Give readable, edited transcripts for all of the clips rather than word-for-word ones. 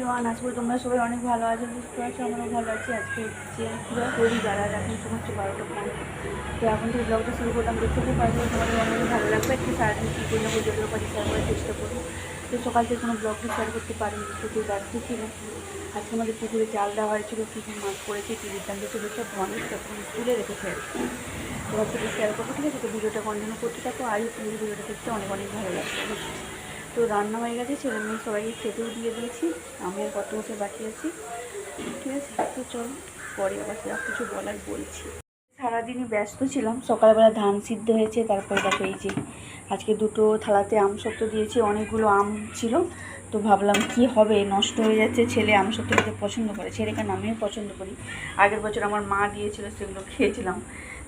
Everyone, আজকে তোমরা সবাই অনেক ভালো আছো, বুঝতে পারছো আমরাও ভালো আছি। আজকে হচ্ছে পুরো রবিবার আর এখন সমস্ত 12টা 5। তো এখন থেকে ব্লগটা শুরু করলাম, দেখতে খুব পারবো তোমাদের অনেক ভালো লাগবে। একটু সারাদিন কী করলে যেগুলো পারি শেয়ার করার চেষ্টা করবো। তো সকাল থেকে কোনো ব্লগটা শেয়ার করতে পারিনি, পুকুর ব্যস্ত ছিল। আজকে আমাদের পুকুরে জাল দেওয়া হয়েছিল, কী কী মাছ পড়েছে, কী বিদ্যান্ত ছিল সব অনেক তখন তুলে রেখেছে আর কি। তোমার সাথে শেয়ার করবো, ঠিক আছে? তো ভিডিওটা কন্টিনিউ করতে থাকো, আর তুমি ভিডিওটা দেখতে অনেক অনেক ভালো লাগবে। তো রান্না হয়ে গেছে, ছেলে মেয়ে সবাইকে খেতেও দিয়ে দিয়েছি, আমি আর কত বছর বাকি আছি, ঠিক আছে? তো চল পরে আবার যা কিছু বলার বলছি। সারাদিনই ব্যস্ত ছিলাম, সকালবেলা ধান সিদ্ধ হয়েছে, তারপরে দেখো এই যে আজকে দুটো থালাতে আম সত্ত্ব দিয়েছি, অনেকগুলো আম ছিল। তো ভাবলাম কি হবে, নষ্ট হয়ে যাচ্ছে, ছেলে আম সত্ত্ব খেতে পছন্দ করে, ছেলে কেন আমিও পছন্দ করি। আগের বছর আমার মা দিয়েছিল, সেগুলো খেয়েছিলাম।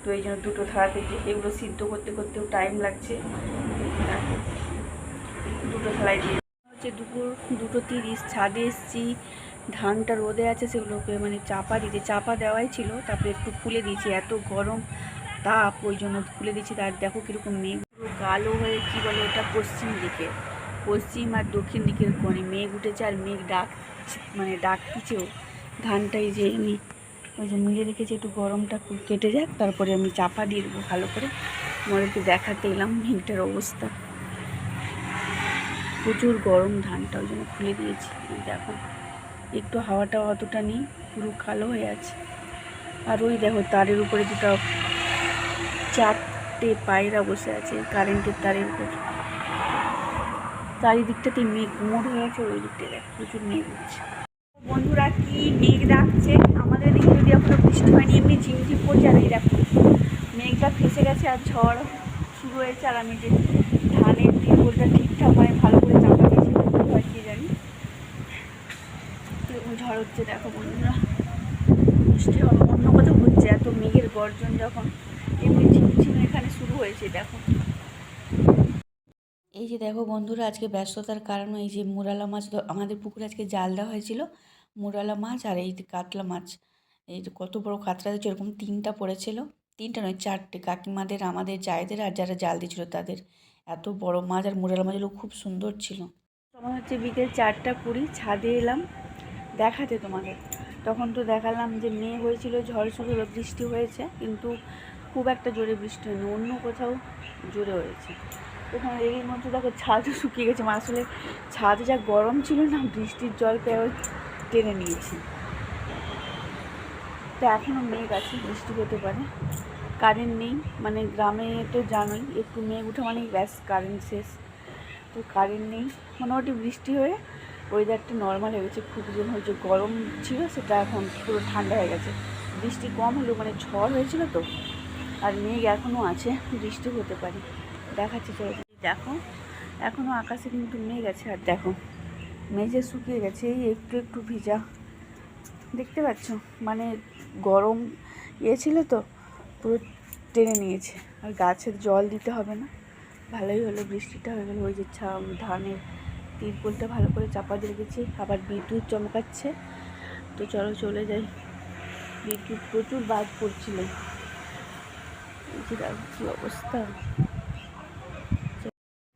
তো এই জন্য দুটো থালাতে এগুলো সিদ্ধ করতে করতেও টাইম লাগছে। দুটো থালায় দিয়ে হচ্ছে দুপুর 2:30, ছাদে এসেছি, ধানটা রোদে আছে, সেগুলোকে মানে চাপা দেওয়াই ছিল, তারপরে একটু খুলে দিয়েছি, এত গরম তাপ ওই জন্য খুলে দিয়েছি। তার দেখো কীরকম মেঘ পুরো কালো হয়ে, কী বলে ওটা, পশ্চিম আর দক্ষিণ দিকের কোণে মেঘ উঠেছে, আর মেঘ ডাকতেছেও। ধানটাই যে আমি ওই যে মিলে রেখেছি, একটু গরমটা কেটে যাক, তারপরে আমি চাপা দিয়ে দেবো ভালো করে। তোমাদেরকে দেখাতে এলাম মেঘটার অবস্থা, প্রচুর গরম ধানটা, ওই জন্য খুলে দিয়েছি। দেখো একটু হাওয়াটা অতটা নেই, পুরো কালো হয়ে আছে। আর ওই দেখো তারের উপরে দুটো 4টে পায়রা বসে আছে কারেন্টের তারের উপর। চারিদিকটাতে মেঘ মোড় হয়ে আছে, ওই দিকটা দেখো প্রচুর মেঘ হচ্ছে। বন্ধুরা কি মেঘ ডাকছে, আমাদের দিকে যদি এখনো বৃষ্টি হয়নি, এমনি ঝিমঝিম করছে। আর এই দেখো মেঘটা ফেসে গেছে আর ঝড় শুরু হয়েছে। আর আমি যে ধানের তিরপলটা ঠিকঠাক মানে ভালো করে চাপা দিয়েছি, হয় কি জানি এরকম ঝড় হচ্ছে। দেখো বন্ধুরা বৃষ্টি হবে অন্য কোথাও হচ্ছে, এত মেঘের গর্জন যখন, এমনি ঝিমঝিম এখানে শুরু হয়েছে। দেখো এই যে দেখো বন্ধুরা, আজকে ব্যস্ততার কারণে এই যে মোরালা মাছ, আমাদের পুকুরে আজকে জাল দেওয়া হয়েছিল, মোরালা মাছ আর এই কাতলা মাছ। এই যে কত বড় কাতলা দিচ্ছে, এরকম 3টা পড়েছিল, 3টা নয় 4টে, কাকিমাদের, আমাদের জায়েদের, আর যারা জাল দিয়েছিল তাদের। এত বড় মাছ, আর মোরালা মাছগুলো খুব সুন্দর ছিল। সময় হচ্ছে বিকেল 4টা 20, ছাদে এলাম দেখাতে তোমাদের। তখন তো দেখালাম যে মেঘ হয়েছিল, ঝড় শুরু হলো, বৃষ্টি হয়েছে, কিন্তু খুব একটা জোরে বৃষ্টি হয়নি, অন্য কোথাও জোরে হয়েছে। ওখানে এর মধ্যে দেখো ছাদও শুকিয়ে গেছে, আসলে ছাদে যা গরম ছিল না, বৃষ্টির জল পেয়ে টেনে নিয়েছি। তো এখনও মেঘ আছে, বৃষ্টি হতে পারে। কারেন্ট নেই, মানে গ্রামে তো জানোই, একটু মেঘ উঠে মানেই ব্যাস কারেন্ট শেষ। তো কারেন্ট নেই, মোটামুটি বৃষ্টি হয়ে ওয়েদারটা নর্মাল হয়ে গেছে। খুব যেন হয়েছে গরম ছিল, সেটা এখন পুরো ঠান্ডা হয়ে গেছে। বৃষ্টি কম হলেও মানে ঝড় হয়েছিল তো, আর মেঘ এখনও আছে, বৃষ্টি হতে পারে। দেখাচ্ছি চলো, দেখো এখনও আকাশে কিন্তু মেঘ আছে, আর দেখো মেঝে শুকিয়ে গেছে, এই একটু একটু ভিজা, দেখতে পাচ্ছ? মানে গরম ছিল তো, পুরো টেনে নিয়েছে। আর গাছের জল দিতে হবে না, ভালোই হলো, বৃষ্টিটা হয়ে গেলো। ওই যে ধানের তিরপলটা ভালো করে চাপা দিয়ে রেখেছি, আবার বিদ্যুৎ চমকাচ্ছে। তো চলো চলে যাই, বিদ্যুৎ প্রচুর বাজ পড়ছিল, কী অবস্থা।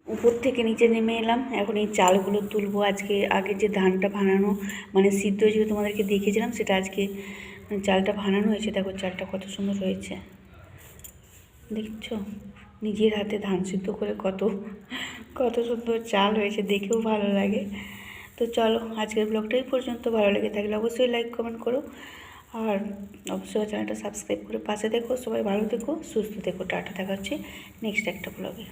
উপর থেকে নিচে নেমে এলাম, এখন এই চালগুলো তুলবো। আগে যে ধানটা ভানানো মানে সিদ্ধ হয়েছিল তোমাদেরকে দেখিয়েছিলাম, সেটা আজকে চালটা ভানানো হয়েছে। দেখো চালটা কত সুন্দর হয়েছে, দেখছো? নিজের হাতে ধান সিদ্ধ করে কত সুন্দর চাল হয়েছে, দেখেও ভালো লাগে। তো চলো আজকের ব্লগটাই পর্যন্ত, ভালো লেগে থাকলে অবশ্যই লাইক কমেন্ট করো, আর অবশ্যই চ্যানেলটা সাবস্ক্রাইব করে পাশে দেখো। সবাই ভালো থেকো, সুস্থ থেকো, টাটা, দেখা হচ্ছে নেক্সট একটা ব্লগে।